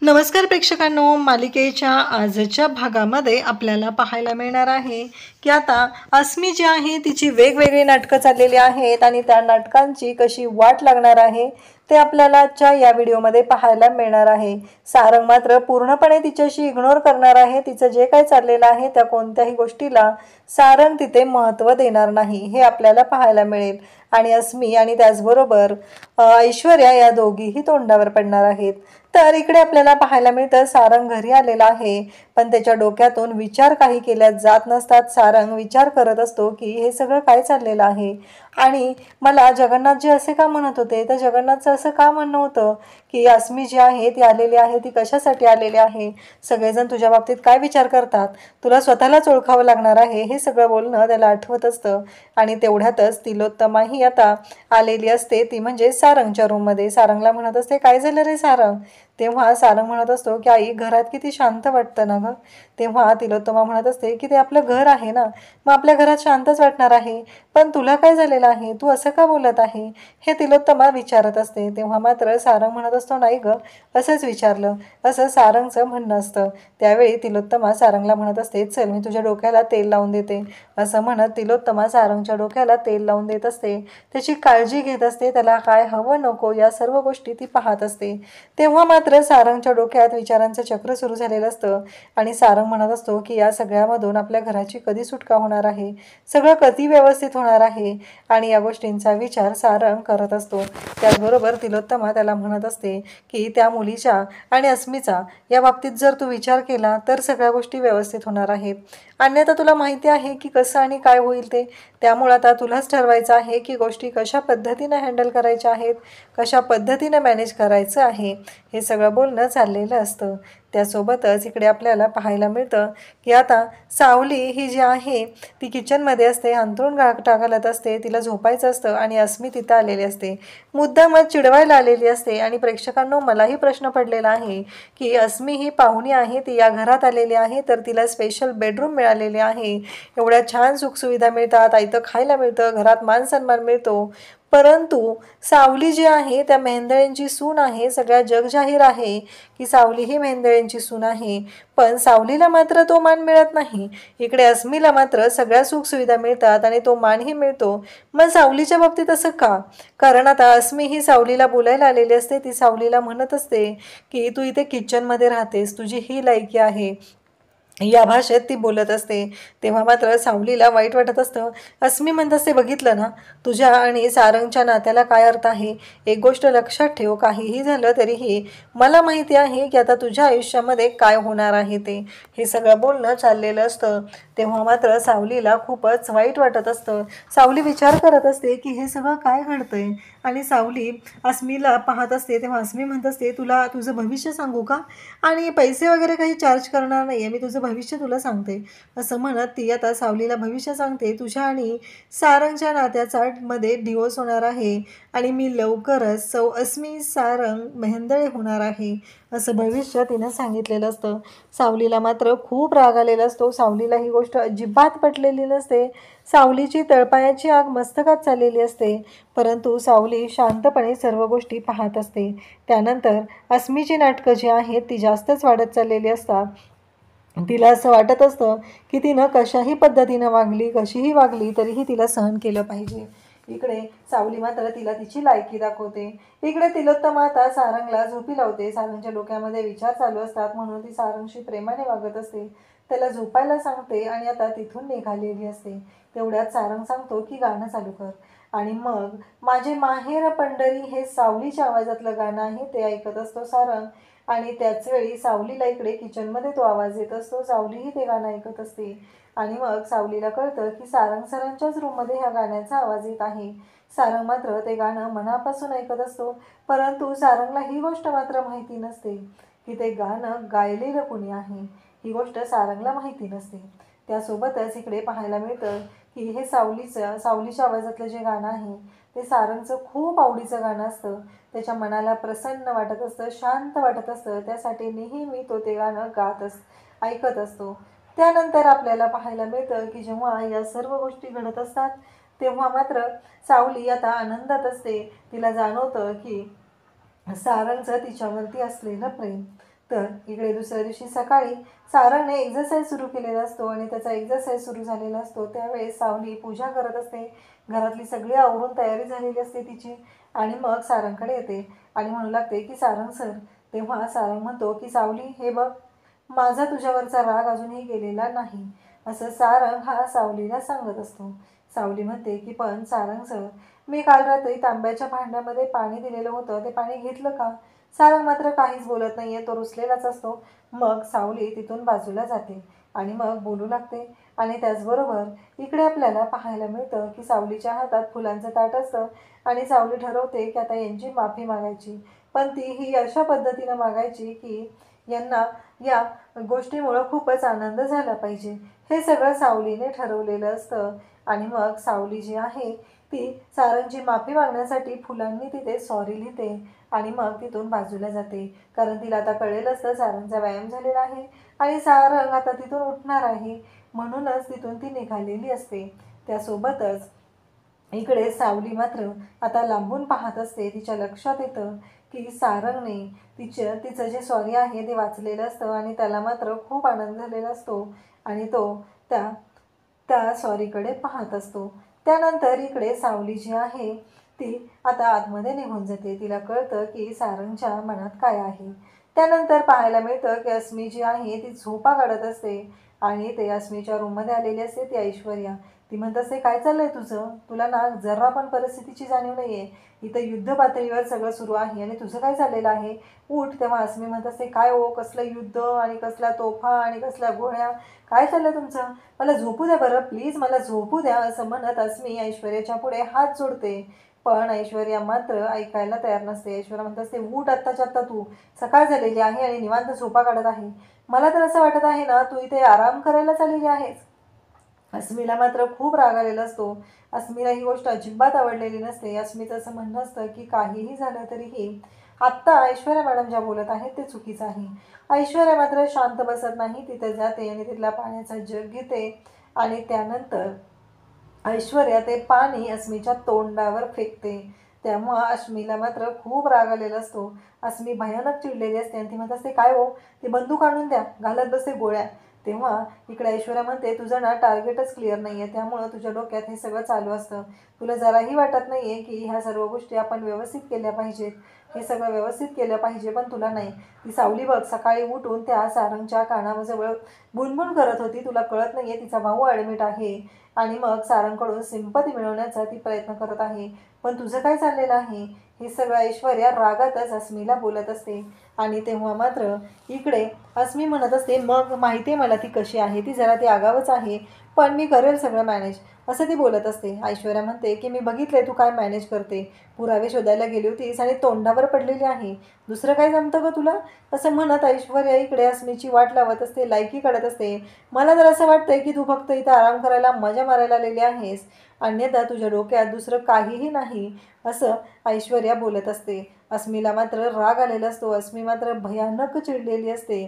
नमस्कार प्रेक्षकांनो, मालिकेच्या आजच्या भागामध्ये आपल्याला पाहायला मिळणार आहे की आता अस्मी जी आहे तिची वेगवेगळी नाटकं चाललेली आहेत आणि त्या नाटकांची कशी वाट लागणार आहे ते आपल्याला आजच्या या व्हिडिओमध्ये पाहायला मिळणार आहे। सारंग मात्र पूर्णपणे तिच्याशी इग्नोर करणार आहे। तिचं जे काही चाललेलं आहे त्या कोणत्याही गोष्टीला सारंग तिथे महत्त्व देणार नाही हे आपल्याला पाहायला मिळेल आणि अस्मी आणि त्याचबरोबर ऐश्वर्या या दोघीही तोंडावर पडणार आहेत। तर इकडे आपल्याला पाहायला मिळतं सारंग घरी आलेला आहे, पण त्याच्या डोक्यातून विचार काही केल्या जात नसतात। सारंग विचार करत असतो की हे सगळं काय चाललेलं आहे आणि मला जगन्नाथजी असे का म्हणत होते, तर जगन्नाथचं असं का म्हणणं होतं की अस्मी जी आहे ती आलेली आहे, ती कशासाठी आलेली आहे, सगळेजण तुझ्या बाबतीत काय विचार करतात, तुला स्वतःलाच ओळखावं लागणार आहे, हे सगळं बोलणं त्याला आठवत असतं। आणि तेवढ्यातच तिलोत्तमाही आता आलेली असते, ती म्हणजे सारंगच्या रूममध्ये। सारंगला म्हणत असते, काय झालं रे सारंग? तेव्हा सारंग म्हणत असतो की आई, घरात किती शांत वाटतं ना गं। तेव्हा तिलोत्तमा म्हणत असते की ते आपलं घर आहे ना, मग आपल्या घरात शांतच वाटणार आहे, पण तुला काय झालेलं आहे, तू असं का बोलत आहे, हे तिलोत्तमा विचारत असते। तेव्हा मात्र सारंग म्हणत असतो, नाही गं, असंच विचारलं, असं सारंगचं म्हणणं असतं। त्यावेळी तिलोत्तमा सारंगला म्हणत असते, चल मी तुझ्या डोक्याला तेल लावून देते, असं म्हणत तिलोत्तमा सारंगच्या डोक्याला तेल लावून देत असते, त्याची काळजी घेत असते, त्याला काय हवं नको या सर्व गोष्टी ती पाहत असते। तेव्हा मात्र सारंगच्या डोक्यात विचारांचं चक्र सुरू झालेलं असतं आणि सारंग म्हणत असतो की या सगळ्यामधून आपल्या घराची कधी सुटका होणार आहे, सगळं कधी व्यवस्थित होणार आहे, आणि या गोष्टींचा विचार सारंग करत असतो। त्याचबरोबर तिलोत्तमा त्याला म्हणत असते की त्या मुलीच्या आणि अस्मीचा या बाबतीत जर तू विचार केला तर सगळ्या गोष्टी व्यवस्थित होणार आहेत, अन्यथा तुला माहिती आहे की कसं आणि काय होईल ते, त्यामुळे आता तुलाच ठरवायचं आहे की गोष्टी कशा पद्धतीने हँडल करायच्या आहेत, कशा पद्धतीने मॅनेज करायचं आहे, हे सगळं बोलणं चाललेलं असतं। त्यासोबतच इकडे आपल्याला पाहायला मिळतं की आता सावली ही जी आहे ती किचनमध्ये असते, अंथरूण घालत असते, तिला झोपायचं असतं आणि अस्मी तिथं आलेली असते, मुद्दामच चिडवायला आलेली असते। आणि प्रेक्षकांनो, मलाही प्रश्न पडलेला आहे की अस्मी ही पाहुणी आहे, ती या घरात आलेली आहे, तर तिला स्पेशल बेडरूम मिळालेले आहे, एवढ्या छान सुखसुविधा मिळतात, आयतं खायला मिळतं, घरात मान सन्मान मिळतो, परंतु सावली जी आहे त्या मेहेंदळेंची सून आहे, सगळ्या जगजाहीर आहे की सावली ही मेहेंदळेंची सून आहे, पण सावलीला मात्र तो मान मिळत नाही। इकडे अस्मीला मात्र सगळ्या सुखसुविधा मिळतात आणि तो मानही मिळतो, मग सावलीच्या बाबतीत असं का? कारण आता अस्मी ही सावलीला बोलायला आलेली असते, ती सावलीला म्हणत असते की तू इथे किचनमध्ये राहतेस, तुझी ही लायकी आहे, या भाषेत ती बोलत असते। तेव्हा मात्र सावलीला वाईट वाटत असतं। अस्मी म्हणत असते, बघितलं ना, तुझ्या आणि सारंगच्या नात्याला काय अर्थ आहे, एक गोष्ट लक्षात ठेव, काहीही झालं तरीही मला माहिती आहे की आता तुझ्या आयुष्यामध्ये काय होणार आहे ते, हे सगळं बोलणं चाललेलं असतं। तेव्हा मात्र सावलीला खूपच वाईट वाटत असतं। सावली विचार करत असते की हे सगळं काय घडतंय, आणि सावली अस्मीला पाहत असते। तेव्हा अस्मी म्हणत असते, तुला तुझं भविष्य सांगू का, आणि पैसे वगैरे काही चार्ज करणार नाही, मी तुझं भविष्य तुला सांगते, असं म्हणत ती आता सावलीला भविष्य सांगते, तुझ्या आणि सारंगच्या नात्याचा मध्ये डिवोर्स होणार आहे आणि मी लवकरच सौ अस्मी सारंग मेहेंदळे होणार आहे, असं भविष्य तिनं सांगितलेलं असतं। सावलीला मात्र खूप राग आलेला असतो। सावलीला ही गोष्ट अजिबात पटलेली नसते। सावलीची तळपायाची आग मस्तकात चाललेली असते, परंतु सावली शांतपणे सर्व गोष्टी पाहत असते। त्यानंतर अस्मीची नाटकं जी आहेत ती जास्तच वाढत चाललेली असतात। तिला असं वाटत असतं की तिनं कशाही पद्धतीनं वागली, कशीही वागली तरीही तिला सहन केलं पाहिजे। इकडे सावली मात्र तिला तिची लायकी दाखवते। इकडे तिलोत्तमा आता सारंगला झोपी लावते। सारंगच्या डोक्यामध्ये विचार चालू असतात, म्हणून ती सारंगशी प्रेमाने वागत असते, त्याला झोपायला सांगते आणि आता तिथून निघालेली असते। तेवढ्यात सारंग सांगतो की गाणं चालू कर, आणि मग माझे माहेर पंढरी हे सावलीच्या आवाजातलं गाणं आहे ते ऐकत असतो सारंग। आणि त्याच वेळी सावलीला इकडे किचनमध्ये तो आवाज येत असतो, सावलीही ते गाणं ऐकत असते आणि मग सावलीला कळतं की सारंग सरांच्याच रूममध्ये ह्या गाण्याचा आवाज येत आहे। सारंग मात्र ते गाणं मनापासून ऐकत असतो, परंतु सारंगला ही गोष्ट मात्र माहिती नसते की ते गाणं गायलेलं कुणी आहे, ही गोष्ट सारंगला माहिती नसते। त्यासोबतच इकडे पाहायला मिळतं की हे सावलीच्या आवाजातलं जे गाणं आहे ते सारंगचं खूप आवडीचं गाणं असतं, त्याच्या मनाला प्रसन्न वाटत असतं, शांत वाटत असतं, त्यासाठी नेहमी तो ते गाणं ऐकत असतो। त्यानंतर आपल्याला पाहायला मिळतं की जेव्हा या सर्व गोष्टी घडत असतात तेव्हा मात्र सावली आता आनंदात असते। तिला जाणवतं की सारंगचं तिच्यावरती असलेलं प्रेम, तर इकडे दुसऱ्या दिवशी सकाळी सारंगने एक्झरसाईज सुरू केलेला असतो आणि त्याचा एक्झरसाईज सुरू झालेला असतो. त्यावेळेस सावली पूजा करत असते. घरातली सगळी आवरून तयारी झालेली असते तिची आणि मग सारंगकडे येते आणि म्हणू लागते की सारंग सर. तेव्हा सारंग म्हणतो की सावली हे बघ, माझा तुझ्यावरचा राग अजूनही गेलेला नाही, असं सारंग हा सावलीला सांगत असतो. सावली म्हणते की पण सारंग सर, मी काल रात्री तांब्याच्या भांड्यामध्ये पाणी दिलेलं होतं, ते पाणी घेतलं का? सारंग मात्र काहीच बोलत नाहीये, तो रुसलेलाच असतो. मग सावली तिथून बाजूला जाते आणि मग बोलू लागते. आणि त्याचबरोबर इकडे आपल्याला पाहायला मिळतं की सावलीच्या हातात फुलांचं ताट असतं आणि सावली ठरवते की आता यांची माफी मागायची, पण ती ही अशा पद्धतीनं मागायची की यांना या गोष्टीमुळं खूपच आनंद झाला पाहिजे. हे सगळं सावलीने ठरवलेलं असतं. आणि मग सावली जी आहे ती सारंगची माफी मागण्यासाठी फुलांनी तिथे सॉरी लिहिते आणि मग तिथून बाजूला जाते. कारण तिला आता कळेल असतं सारंगचा व्यायाम झालेला आहे आणि सारंग आता तिथून उठणार आहे, म्हणूनच तिथून ती निघालेली असते. त्यासोबतच इकडे सावली मात्र आता लांबून पाहत असते. तिच्या लक्षात येतं की सारंगने तिचं जे सॉरी आहे ते वाचलेलं असतं आणि त्याला मात्र खूप आनंद झालेला असतो आणि तो त्या त्या सॉरीकडे पाहत असतो. त्यानंतर इकडे सावली जी आहे ती आता आतमध्ये निघून जाते. तिला कळतं की सारंगच्या मनात काय आहे. त्यानंतर पाहायला मिळतं की अस्मी जी आहे ती झोपा काढत असते आणि ते अस्मीच्या रूममध्ये आलेली असते ती ऐश्वर्या. ती म्हणत असते काय चाललंय तुझं, तुला ना जरा पण परिस्थितीची जाणीव नाही आहे. इथं युद्ध पातळीवर सगळं सुरू आहे आणि तुझं काय चाललेलं आहे, उठ. तेव्हा अस्मी म्हणत असते काय हो, कसलं युद्ध आणि कसल्या तोफा आणि कसल्या गोळ्या, काय चाललं तुमचं, मला झोपू द्या बरं प्लीज, मला झोपू द्या, असं म्हणत अस्मी ऐश्वर्याच्या पुढे हात जोडते. पण ऐश्वर्या मात्र ऐकायला तयार नसते. ऐश्वर्या म्हणत असते उठ आत्ताच्या आत्ता, तू सकाळ झालेली आहे आणि निवांत झोपा काढत आहे. मला तर असं वाटत आहे ना तू इथे आराम करायला चाललेली आहेस. अस्मीला मात्र खूप राग आलेला असतो. अस्मीला ही गोष्ट अजिबात आवडलेली नसते. अस्मीचं असं म्हणणं असतं की काहीही झालं तरीही आत्ता ऐश्वर्या मॅडम ज्या बोलत आहेत ते चुकीचं आहे. ऐश्वर्या मात्र शांत बसत नाही. तिथे जाते आणि तिथला पाण्याचा जग घेते आणि त्यानंतर ऐश्वर्या ते पाणी अस्मीच्या तोंडावर फेकते. तेव्हा अस्मीला मात्र खूप राग आलेला असतो. अस्मी भयानक चिडलेली असते आणि ती म्हणत असते काय हो, ती बंदूक आणून द्या, घालत बसते गोळ्या. तेव्हा इकडे ऐश्वर्या म्हणते तुझं ना टार्गेटच क्लिअर नाही आहे, त्यामुळं तुझ्या डोक्यात हे सगळं चालू असतं. तुला जराही वाटत नाही आहे की ह्या सर्व गोष्टी आपण व्यवस्थित केल्या पाहिजेत, हे सगळं व्यवस्थित केलं पाहिजे, पण तुला नाही. ती सावली बघ सकाळी उठून त्या सारंगच्या कानाजवळ बुणबुण करत होती, तुला कळत नाही आहे तिचा भाऊ ॲडमिट आहे आणि मग सारंगकडून सिंपती मिळवण्याचा ती प्रयत्न करत आहे, पण तुझं काय चाललेलं आहे. हे सगळं ऐश्वर्या रागातच अस्मीला बोलत असते. आणि तेव्हा मात्र इकडे अस्मी म्हणत असते मग माहिती आहे मला ती कशी आहे, ती जरा ती आगावच आहे, पण मी करेल सगळं मॅनेज, असं ती बोलत असते. ऐश्वर्या म्हणते की मी बघितलंय तू काय मॅनेज करते, पुरावे शोधायला गेली होतीस आणि तोंडावर पडलेली आहे, दुसरं काय जमतं का तुला, असं म्हणत ऐश्वर्या इकडे अस्मीची वाट लावत असते, लायकी काढत असते. मला तर असं वाटतंय की तू फक्त इथं आराम करायला मजा मारायला आलेली आहेस, अन्यथा तुझ्या डोक्यात दुसरं काहीही नाही, असं ऐश्वर्या बोलत असते. अस्मीला मात्र राग आलेला असतो. अस्मी मात्र भयानक चिडलेली असते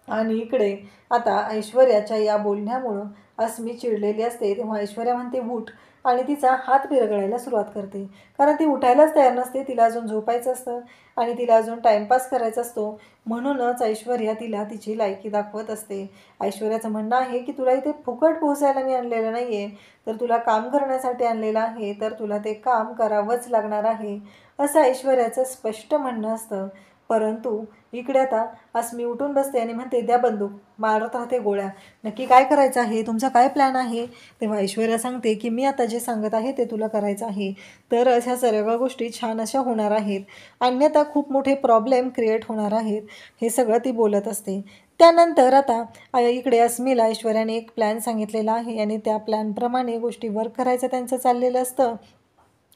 आणि इकडे आता ऐश्वर्याच्या या बोलण्यामुळं अस्मी चिडलेली असते. तेव्हा ऐश्वर्या म्हणते उठ आणि तिचा हात विरघळायला सुरुवात करते, कारण ती उठायलाच तयार नसते. तिला अजून झोपायचं असतं आणि तिला अजून टाईमपास करायचा असतो, म्हणूनच ऐश्वर्या तिला तिची लायकी दाखवत असते. ऐश्वर्याचं म्हणणं आहे की तुला इथे फुकट पोहोचायला मी आणलेलं नाही आहे, तर तुला काम करण्यासाठी आणलेलं आहे, तर तुला ते काम करावंच लागणार आहे, असं ऐश्वर्याचं स्पष्ट म्हणणं असतं. परंतु इकडे आता अस्मी उठून बसते आणि म्हणते द्या बंदूक, मारत राहते गोळ्या, नक्की काय करायचं आहे, तुमचा काय प्लॅन आहे. तेव्हा ऐश्वर्या सांगते की मी आता जे सांगत आहे ते तुला करायचं आहे, तर अशा सर्व गोष्टी छान अशा होणार आहेत, अन्यथा खूप मोठे प्रॉब्लेम क्रिएट होणार आहेत, हे सगळं ती बोलत असते. त्यानंतर आता इकडे अस्मीला ऐश्वर्याने एक प्लॅन सांगितलेला आहे आणि त्या प्लॅनप्रमाणे गोष्टी वर्क करायचं त्यांचं चाललेलं असतं.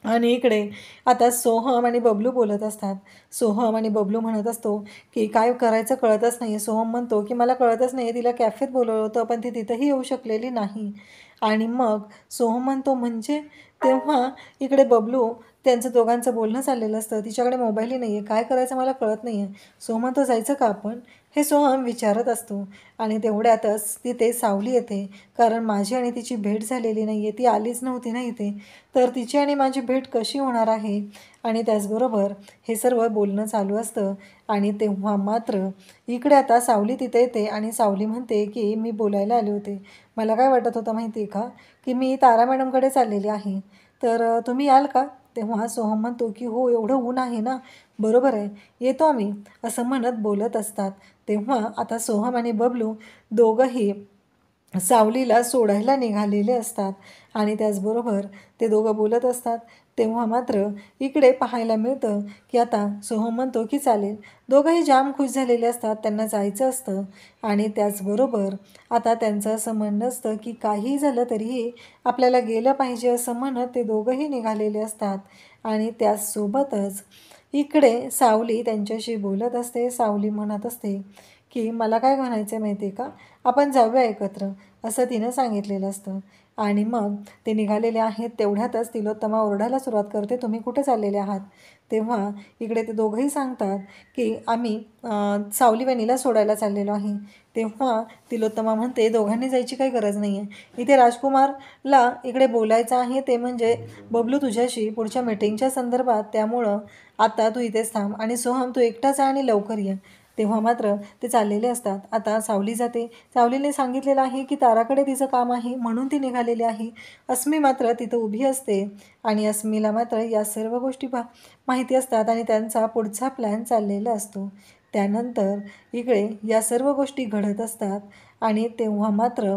आणि इकडे आता सोहम आणि बबलू बोलत असतात. सोहम आणि बबलू म्हणत असतो की काय करायचं कळतच नाही. सोहम म्हणतो की मला कळतच नाही, तिला कॅफेत बोलवलं होतं पण ती तिथंही येऊ शकलेली नाही. आणि मग सोहम म्हणतो म्हणजे, तेव्हा इकडे बबलू त्यांचं दोघांचं बोलणं चाललेलं असतं. तिच्याकडे मोबाईलही नाही आहे. काय करायचं मला कळत नाही आहे. सोहम तो जायचं का आपण, हे सोहम विचारत असतो. आणि तेवढ्यातच तिथे सावली येते. कारण माझी आणि तिची भेट झालेली नाही आहे. ती आलीच नव्हती ना इथे. तर तिची आणि माझी भेट कशी होणार आहे. आणि त्याचबरोबर हे सर्व बोलणं चालू असतं. आणि तेव्हा मात्र इकडे आता सावली तिथे येते आणि सावली म्हणते की मी बोलायला आले होते. मला काय वाटत होतं माहिती आहे का, की मी तारा मॅडमकडे चाललेली आहे. तर तुम्ही याल का. तेव्हा सोहम म्हणतो की हो, एवढं ऊन आहे ना. बरोबर आहे, येतो आम्ही, असं म्हणत बोलत असतात. तेव्हा आता सोहम आणि बबलू दोघंही सावलीला सोडायला निघालेले असतात. आणि त्याचबरोबर ते दोघं बोलत असतात. तेव्हा मात्र इकडे पाहायला मिळतं की आता सोहम म्हणतो की चालेल. दोघंही जाम खुश झालेले असतात. त्यांना जायचं असतं. आणि त्याचबरोबर आता त्यांचं असं म्हणणं असतं की काहीही झालं तरीही आपल्याला गेलं पाहिजे असं म्हणत ते दोघंही निघालेले असतात. आणि त्याचसोबतच इकडे सावली त्यांच्याशी बोलत असते. सावली म्हणत असते की मला काय म्हणायचं माहिती आहे का, आपण जाऊया एकत्र, असं तिनं सांगितलेलं असतं. आणि मग ते निघालेले आहेत. तेवढ्यातच तिलोत्तमा ओरडायला सुरुवात करते, तुम्ही कुठे चाललेले आहात. तेव्हा इकडे ते दोघंही सांगतात की आम्ही सावली वहिनीला सोडायला चाललेलो आहे. तेव्हा तिलोत्तमा म्हणते दोघांनी जायची काही गरज नाही आहे. इथे राजकुमारला इकडे बोलायचं आहे, ते म्हणजे बबलू तुझ्याशी पुढच्या मीटिंगच्या संदर्भात. त्यामुळं आता तू इथेच थांब आणि सोहम तू एकटाच आहे आणि लवकर ये. तेव्हा मात्र ते चाललेले असतात. आता सावली जाते. सावलीने सांगितलेलं आहे की ताराकडे तिचं काम आहे म्हणून ती निघालेली आहे. अस्मी मात्र तिथं उभी असते. आणि अस्मीला मात्र या सर्व गोष्टी माहिती असतात आणि त्यांचा पुढचा प्लॅन चाललेला असतो. त्यानंतर इकडे या सर्व गोष्टी घडत असतात. आणि तेव्हा मात्र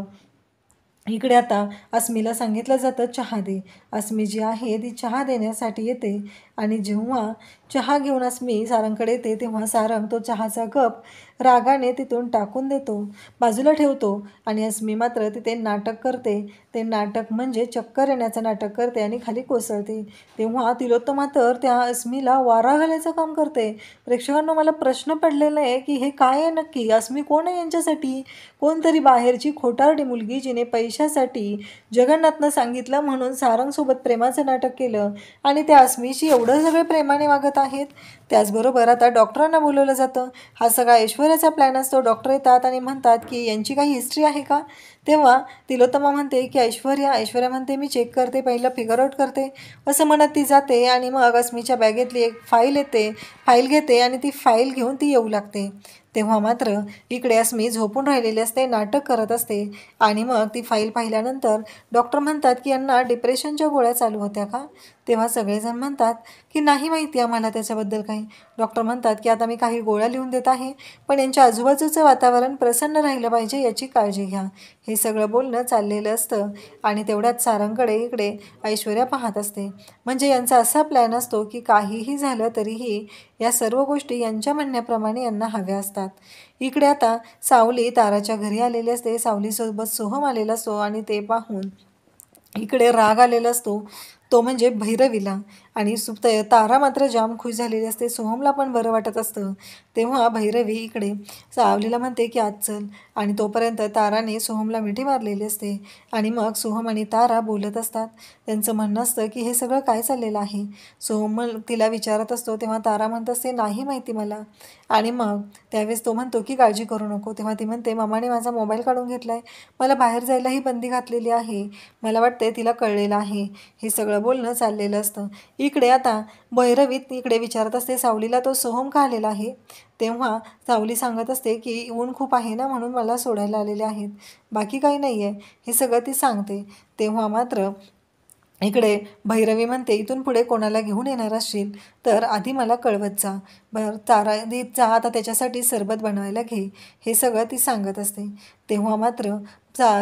इकडे आता अस्मीला सांगितलं जातं चहा दे. अस्मी जी आहे ती चहा देण्यासाठी येते. आणि जेव्हा चहा घेऊन अस्मी सारंगकडे येते तेव्हा सारंग तो चहाचा कप रागाने तिथून टाकून देतो, बाजूला ठेवतो. आणि अस्मी मात्र तिथे नाटक करते. ते नाटक म्हणजे चक्कर येण्याचं नाटक करते आणि खाली कोसळते. तेव्हा तिलोत्तमा तर त्या अस्मीला वारा घालायचं काम करते. प्रेक्षकांना मला प्रश्न पडलेला आहे की हे काय आहे नक्की, अस्मी कोण आहे यांच्यासाठी. कोणतरी बाहेरची खोटारडी मुलगी जिने पैशासाठी जगन्नाथनं सांगितलं म्हणून सारंगसोबत प्रेमाचं नाटक केलं आणि त्या अस्मीशी एवढं सगळे प्रेमाने वागत आहेत. त्याचबरोबर आता डॉक्टरांना बोलवलं जातं. हा सगळा ऐश्वर्याचा प्लॅन असतो. डॉक्टर येतात आणि म्हणतात की यांची काही हिस्ट्री आहे का. तेव्हा तिलोत्तमा म्हणते की ऐश्वर्या म्हणते मी चेक करते, पहिलं फिगर आउट करते, असं म्हणत ती जाते. आणि मग अस्मीच्या बॅगेतली एक फाईल घेते आणि ती फाईल घेऊन ती येऊ लागते. तेव्हा मात्र इकडे अस्मी झोपून राहिलेली असते, नाटक करत असते. आणि मग ती फाईल पाहिल्यानंतर डॉक्टर म्हणतात की यांना डिप्रेशनच्या गोळ्या चालू होत्या का. तेव्हा सगळेजण म्हणतात की नाही माहिती आम्हाला त्याच्याबद्दल काही. डॉक्टर म्हणतात की आता मी काही गोळ्या लिहून देत आहे, पण यांच्या आजूबाजूचं वातावरण प्रसन्न राहिलं पाहिजे याची काळजी घ्या. हे सगळं बोलणं चाललेलं असतं. आणि तेवढ्यात सारंगकडे इकडे ऐश्वर्या पाहत असते. म्हणजे यांचा असा प्लॅन असतो की काहीही झालं तरीही या सर्व गोष्टी यांच्या म्हणण्याप्रमाणे यांना हव्या असतात. इकडे आता सावली ताराच्या घरी आलेली असते. सावलीसोबत सोहम आलेला असतो. आणि ते पाहून इकडे राग आलेला असतो, तो म्हणजे भैरवीला. आणि तारा मात्र जाम खुश झालेली असते. सोहमला पण बरं वाटत असतं. तेव्हा भैरवी इकडे सावलीला म्हणते की आज चल. आणि तोपर्यंत ताराने सोहमला मिठी मारलेली असते. आणि मग सोहम आणि तारा बोलत असतात. त्यांचं म्हणणं असतं की हे सगळं काय चाललेलं आहे. सोहम तिला विचारत असतो. तेव्हा तारा म्हणत असते नाही माहिती मला. आणि मग त्यावेळेस तो म्हणतो की काळजी करू नको. तेव्हा ती म्हणते मामाने माझा मोबाईल काढून घेतला आहे, मला बाहेर जायलाही बंदी घातलेली आहे, मला वाटते तिला कळलेलं आहे. हे सगळं बोलणं चाललेलं असतं. इकडे आता भैरवी इकडे विचारत असते सावलीला तो सोहम का आलेला आहे. तेव्हा सावली सांगत असते की ऊन खूप आहे ना म्हणून मला सोडायला आलेले आहेत, बाकी काही नाही आहे, हे सगळं ती सांगते. तेव्हा मात्र इकडे भैरवी म्हणते इथून पुढे कोणाला घेऊन येणार असशील तर आधी मला कळवत जा. तारा जा आता त्याच्यासाठी सरबत बनवायला घे. हे सगळं ती सांगत असते. तेव्हा मात्र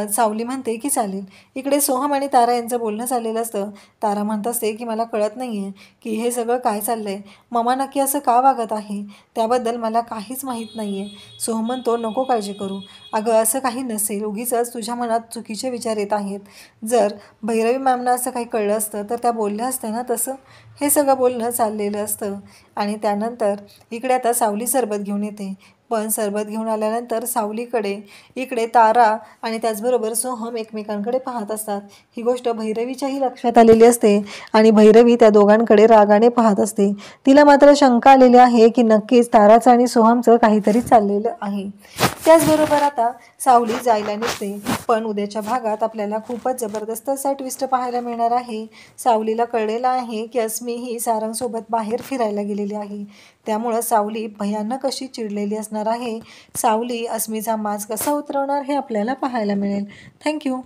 सावली म्हणते की चालेल. इकडे सोहम आणि तारा यांचं बोलणं चाललेलं असतं. तारा म्हणत असते की मला कळत नाही आहे की हे सगळं काय चाललं आहे. मामा नक्की असं का वागत आहे त्याबद्दल मला काहीच माहीत नाही आहे. सोहम म्हणतो नको काळजी करू, अगं असं काही नसेल, उगीचच तुझ्या मनात चुकीचे विचार येत आहेत. जर भैरवी मॅमना असं काही कळलं असतं तर त्या बोलल्या असत्या ना तसं. हे सगळं बोलणं चाललेलं असतं. आणि त्यानंतर इकडे आता सावली सरबत घेऊन येते. पण सरबत घेऊन आल्यानंतर सावलीकडे इकडे तारा आणि त्याचबरोबर सोहम एकमेकांकडे पाहत असतात. ही गोष्ट भैरवीच्याही लक्षात आलेली असते आणि भैरवी त्या दोघांकडे रागाने पाहत असते. तिला मात्र शंका आलेली आहे की नक्कीच ताराचं आणि सोहमचं काहीतरी चाललेलं आहे. त्याचबरोबर आता सावली जायला निघते, पण उद्याच्या भागात आपल्याला खूपच जबरदस्त असा ट्विस्ट पाहायला मिळणार आहे. सावलीला कळलेलं आहे की अस्मी ही सारंगसोबत बाहेर फिरायला गेलेली आहे. त्यामुळं सावली भयानक अशी चिडलेली असणार आहे. सावली अस्मीचा माज कसा उतरवणार हे आपल्याला पाहायला मिळेल. थँक्यू.